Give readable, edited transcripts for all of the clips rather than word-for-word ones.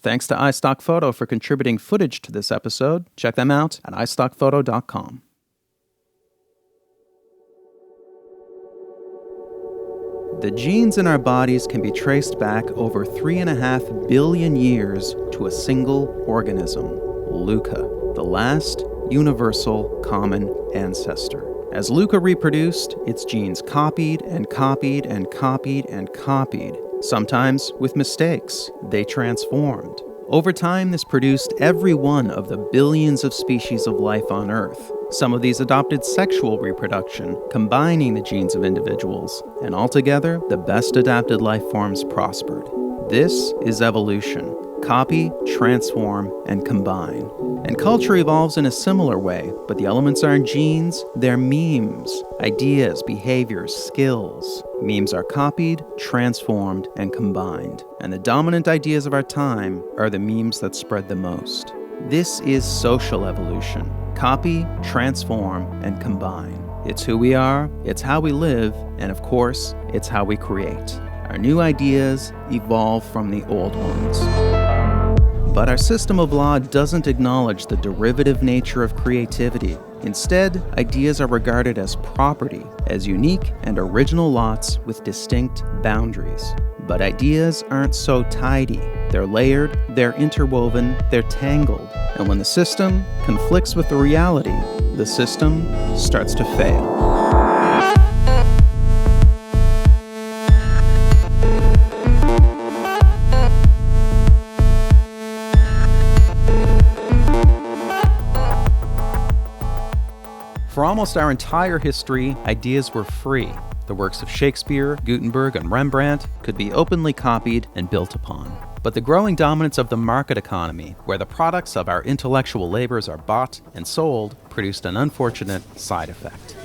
Thanks to iStockPhoto for contributing footage to this episode. Check them out at iStockPhoto.com. The genes in our bodies can be traced back over 3.5 billion years to a single organism, Luca, the last universal common ancestor. As Luca reproduced, its genes copied and copied and copied and copied. Sometimes with mistakes, they transformed. Over time, this produced every one of the billions of species of life on Earth. Some of these adopted sexual reproduction, combining the genes of individuals, and altogether, the best adapted life forms prospered. This is evolution. Copy, transform, and combine. And culture evolves in a similar way, but the elements aren't genes, they're memes, ideas, behaviors, skills. Memes are copied, transformed, and combined. And the dominant ideas of our time are the memes that spread the most. This is social evolution. Copy, transform, and combine. It's who we are, it's how we live, and of course, it's how we create. Our new ideas evolve from the old ones. But our system of law doesn't acknowledge the derivative nature of creativity. Instead, ideas are regarded as property, as unique and original lots with distinct boundaries. But ideas aren't so tidy. They're layered, they're interwoven, they're tangled. And when the system conflicts with the reality, the system starts to fail. For almost our entire history, ideas were free. The works of Shakespeare, Gutenberg, and Rembrandt could be openly copied and built upon. But the growing dominance of the market economy, where the products of our intellectual labors are bought and sold, produced an unfortunate side effect.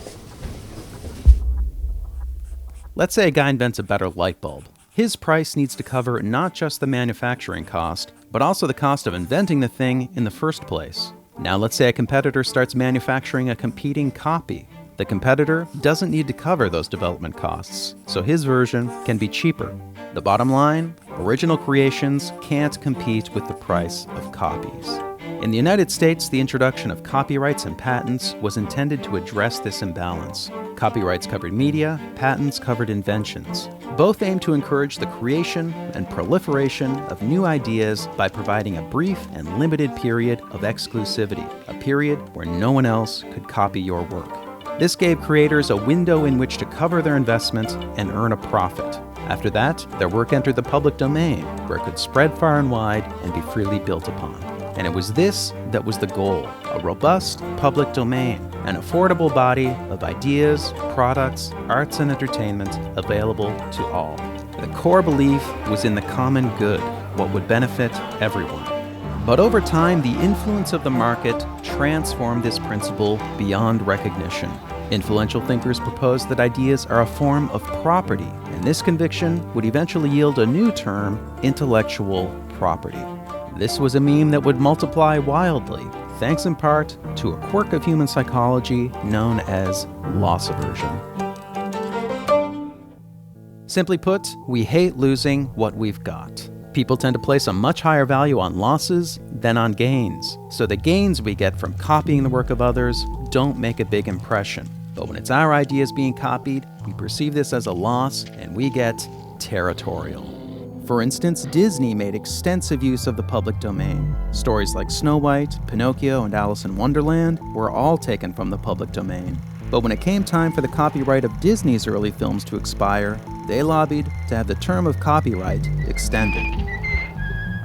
Let's say a guy invents a better light bulb. His price needs to cover not just the manufacturing cost, but also the cost of inventing the thing in the first place. Now let's say a competitor starts manufacturing a competing copy. The competitor doesn't need to cover those development costs, so his version can be cheaper. The bottom line, original creations can't compete with the price of copies. In the United States, the introduction of copyrights and patents was intended to address this imbalance. Copyrights covered media, patents covered inventions. Both aim to encourage the creation and proliferation of new ideas by providing a brief and limited period of exclusivity, a period where no one else could copy your work. This gave creators a window in which to cover their investment and earn a profit. After that, their work entered the public domain, where it could spread far and wide and be freely built upon. And it was this that was the goal, a robust public domain, an affordable body of ideas, products, arts, and entertainment available to all. The core belief was in the common good, what would benefit everyone. But over time, the influence of the market transformed this principle beyond recognition. Influential thinkers proposed that ideas are a form of property, and this conviction would eventually yield a new term, intellectual property. This was a meme that would multiply wildly, thanks in part to a quirk of human psychology known as loss aversion. Simply put, we hate losing what we've got. People tend to place a much higher value on losses than on gains, so the gains we get from copying the work of others don't make a big impression. But when it's our ideas being copied, we perceive this as a loss and we get territorial. For instance, Disney made extensive use of the public domain. Stories like Snow White, Pinocchio, and Alice in Wonderland were all taken from the public domain. But when it came time for the copyright of Disney's early films to expire, they lobbied to have the term of copyright extended.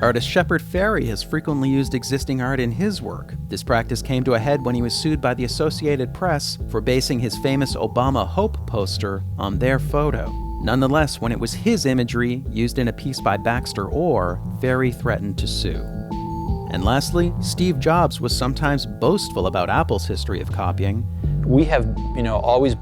Artist Shepard Fairey has frequently used existing art in his work. This practice came to a head when he was sued by the Associated Press for basing his famous Obama Hope poster on their photo. Nonetheless, when it was his imagery used in a piece by Baxter Orr, Fairey threatened to sue. And lastly, Steve Jobs was sometimes boastful about Apple's history of copying. We have, always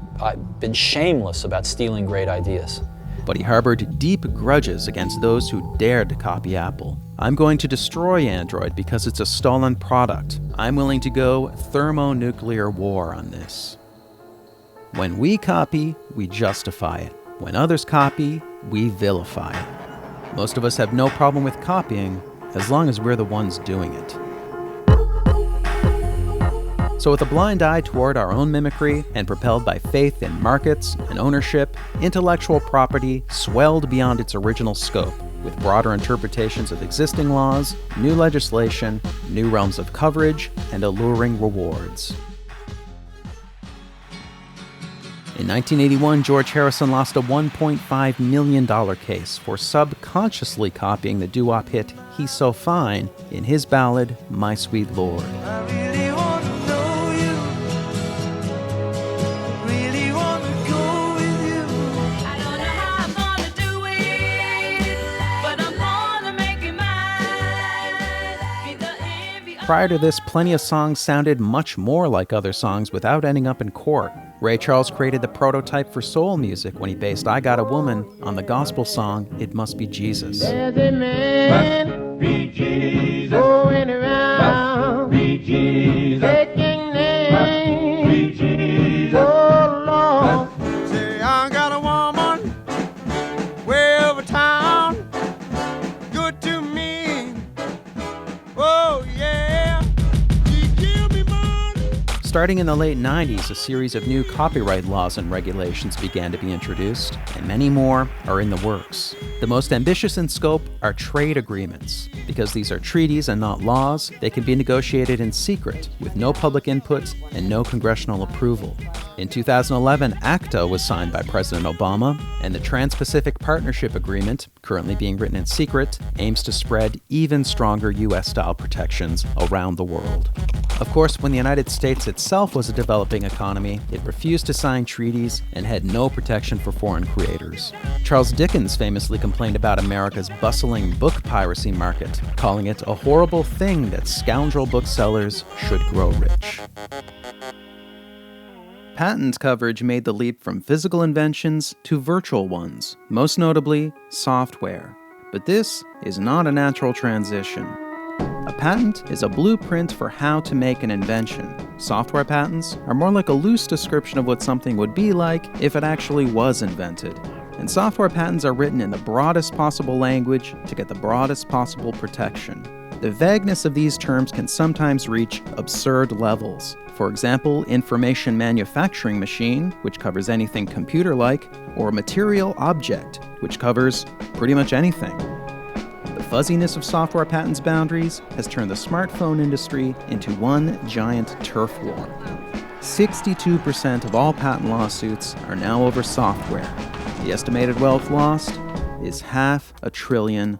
been shameless about stealing great ideas. But he harbored deep grudges against those who dared to copy Apple. I'm going to destroy Android because it's a stolen product. I'm willing to go thermonuclear war on this. When we copy, we justify it. When others copy, we vilify it. Most of us have no problem with copying as long as we're the ones doing it. So with a blind eye toward our own mimicry and propelled by faith in markets and ownership, intellectual property swelled beyond its original scope, with broader interpretations of existing laws, new legislation, new realms of coverage, and alluring rewards. In 1981, George Harrison lost a $1.5 million case for subconsciously copying the doo-wop hit He's So Fine in his ballad, My Sweet Lord. Prior to this, plenty of songs sounded much more like other songs without ending up in court. Ray Charles created the prototype for soul music when he based I Got a Woman on the gospel song It Must Be Jesus. There's a man, be Jesus, going around, be Jesus, taking names, be Jesus, oh Lord. Say I got a woman way over town, good to me, oh yeah. Starting in the late 90s, a series of new copyright laws and regulations began to be introduced, and many more are in the works. The most ambitious in scope are trade agreements. Because these are treaties and not laws, they can be negotiated in secret, with no public input and no congressional approval. In 2011, ACTA was signed by President Obama, and the Trans-Pacific Partnership Agreement, currently being written in secret, aims to spread even stronger U.S.-style protections around the world. Of course, when the United States itself was a developing economy, it refused to sign treaties and had no protection for foreign creators. Charles Dickens famously complained about America's bustling book piracy market, calling it a horrible thing that scoundrel booksellers should grow rich. Patent coverage made the leap from physical inventions to virtual ones, most notably software. But this is not a natural transition. A patent is a blueprint for how to make an invention. Software patents are more like a loose description of what something would be like if it actually was invented. And software patents are written in the broadest possible language to get the broadest possible protection. The vagueness of these terms can sometimes reach absurd levels. For example, information manufacturing machine, which covers anything computer-like, or material object, which covers pretty much anything. The fuzziness of software patents boundaries has turned the smartphone industry into one giant turf war. 62% of all patent lawsuits are now over software. The estimated wealth lost is $500 billion.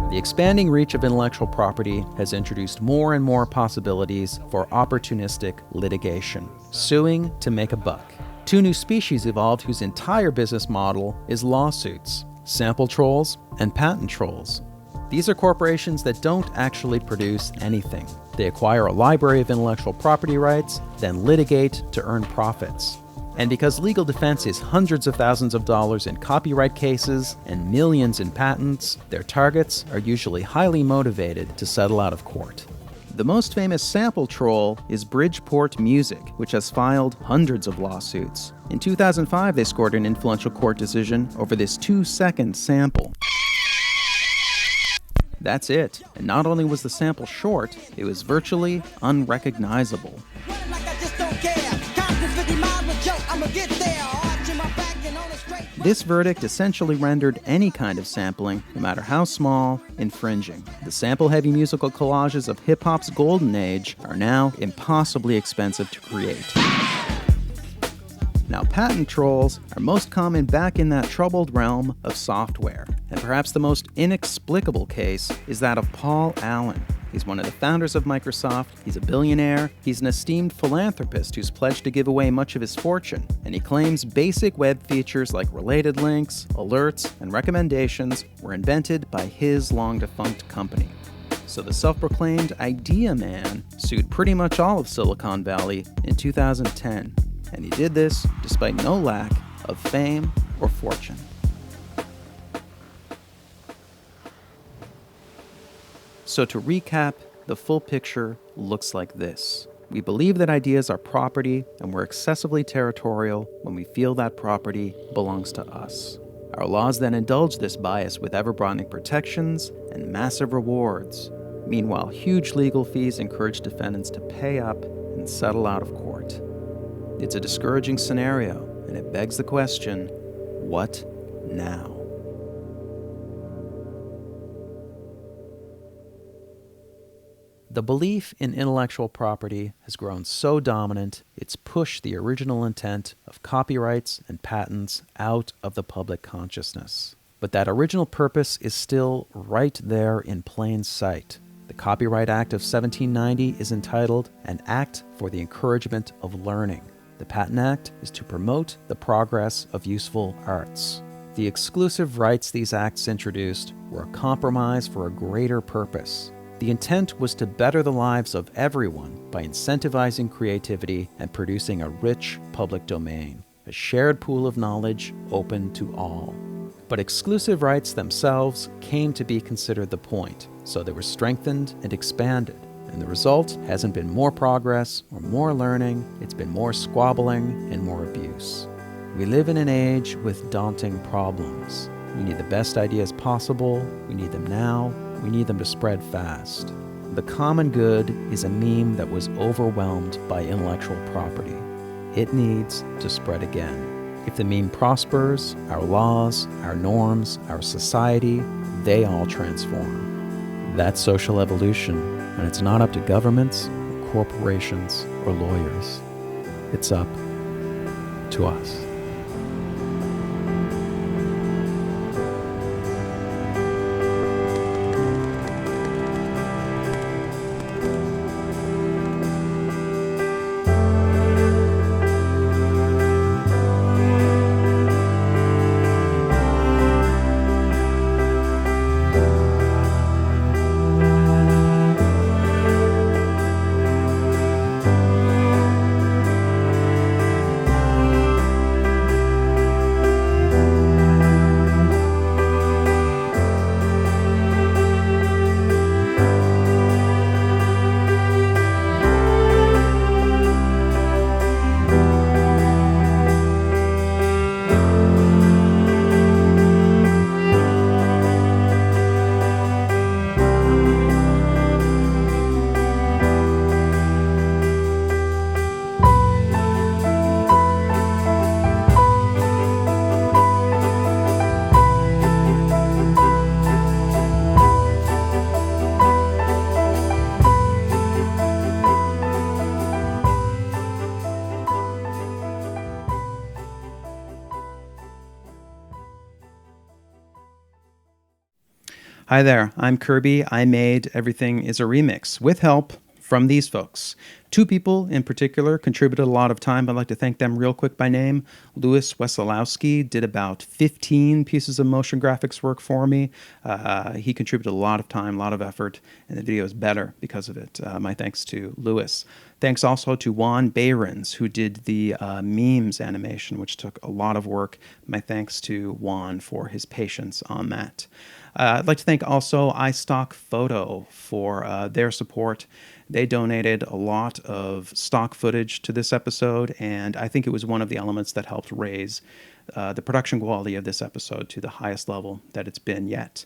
The expanding reach of intellectual property has introduced more and more possibilities for opportunistic litigation, suing to make a buck. Two new species evolved whose entire business model is lawsuits: sample trolls and patent trolls. These are corporations that don't actually produce anything. They acquire a library of intellectual property rights, then litigate to earn profits. And because legal defense is hundreds of thousands of dollars in copyright cases and millions in patents, their targets are usually highly motivated to settle out of court. The most famous sample troll is Bridgeport Music, which has filed hundreds of lawsuits. In 2005, they scored an influential court decision over this 2-second sample. That's it. And not only was the sample short, it was virtually unrecognizable. This verdict essentially rendered any kind of sampling, no matter how small, infringing. The sample-heavy musical collages of hip-hop's golden age are now impossibly expensive to create. Now, patent trolls are most common back in that troubled realm of software. And perhaps the most inexplicable case is that of Paul Allen. He's one of the founders of Microsoft, he's a billionaire, he's an esteemed philanthropist who's pledged to give away much of his fortune, and he claims basic web features like related links, alerts, and recommendations were invented by his long-defunct company. So the self-proclaimed Idea Man sued pretty much all of Silicon Valley in 2010, and he did this despite no lack of fame or fortune. So to recap, the full picture looks like this. We believe that ideas are property, and we're excessively territorial when we feel that property belongs to us. Our laws then indulge this bias with ever-broadening protections and massive rewards. Meanwhile, huge legal fees encourage defendants to pay up and settle out of court. It's a discouraging scenario, and it begs the question, what now? The belief in intellectual property has grown so dominant, it's pushed the original intent of copyrights and patents out of the public consciousness. But that original purpose is still right there in plain sight. The Copyright Act of 1790 is entitled An Act for the Encouragement of Learning. The Patent Act is to promote the progress of useful arts. The exclusive rights these acts introduced were a compromise for a greater purpose. The intent was to better the lives of everyone by incentivizing creativity and producing a rich public domain, a shared pool of knowledge open to all. But exclusive rights themselves came to be considered the point, so they were strengthened and expanded. And the result hasn't been more progress or more learning, it's been more squabbling and more abuse. We live in an age with daunting problems. We need the best ideas possible, we need them now, we need them to spread fast. The common good is a meme that was overwhelmed by intellectual property. It needs to spread again. If the meme prospers, our laws, our norms, our society, they all transform. That's social evolution, and it's not up to governments, or corporations, or lawyers. It's up to us. Hi there, I'm Kirby. I made Everything is a Remix with help from these folks. Two people in particular contributed a lot of time. I'd like to thank them real quick by name. Louis Wesolowski did about 15 pieces of motion graphics work for me. He contributed a lot of time, a lot of effort, and the video is better because of it. My thanks to Louis. Thanks also to Juan Behrens, who did the memes animation, which took a lot of work. My thanks to Juan for his patience on that. I'd like to thank also iStock Photo for their support. They donated a lot of stock footage to this episode, and I think it was one of the elements that helped raise the production quality of this episode to the highest level that it's been yet.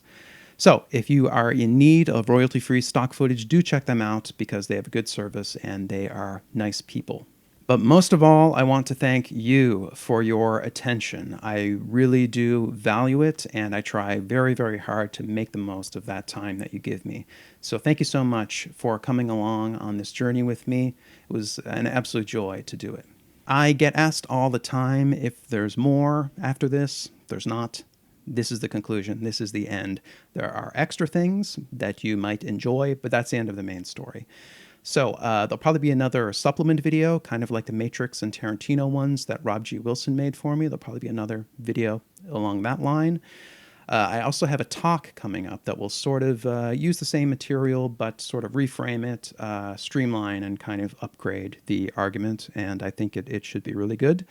So if you are in need of royalty-free stock footage, do check them out because they have a good service and they are nice people. But most of all, I want to thank you for your attention. I really do value it, and I try very, very hard to make the most of that time that you give me. So thank you so much for coming along on this journey with me. It was an absolute joy to do it. I get asked all the time if there's more after this. There's not. This is the conclusion. This is the end. There are extra things that you might enjoy, but that's the end of the main story. So there'll probably be another supplement video, kind of like the Matrix and Tarantino ones that Rob G. Wilson made for me. There'll probably be another video along that line. I also have a talk coming up that will sort of use the same material, but sort of reframe it, streamline, and kind of upgrade the argument, and I think it should be really good.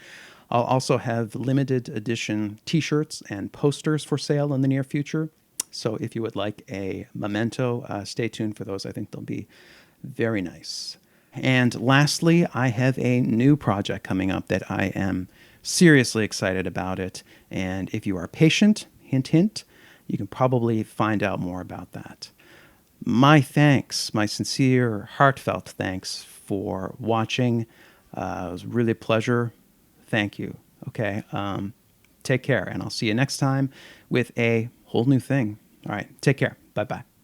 I'll also have limited edition t-shirts and posters for sale in the near future. So if you would like a memento, stay tuned for those. I think they'll be very nice. And lastly, I have a new project coming up that I am seriously excited about it. And if you are patient, hint, hint, you can probably find out more about that. My thanks, my sincere, heartfelt thanks for watching. It was really a pleasure. Thank you. Okay. Take care, and I'll see you next time with a whole new thing. All right. Take care. Bye-bye.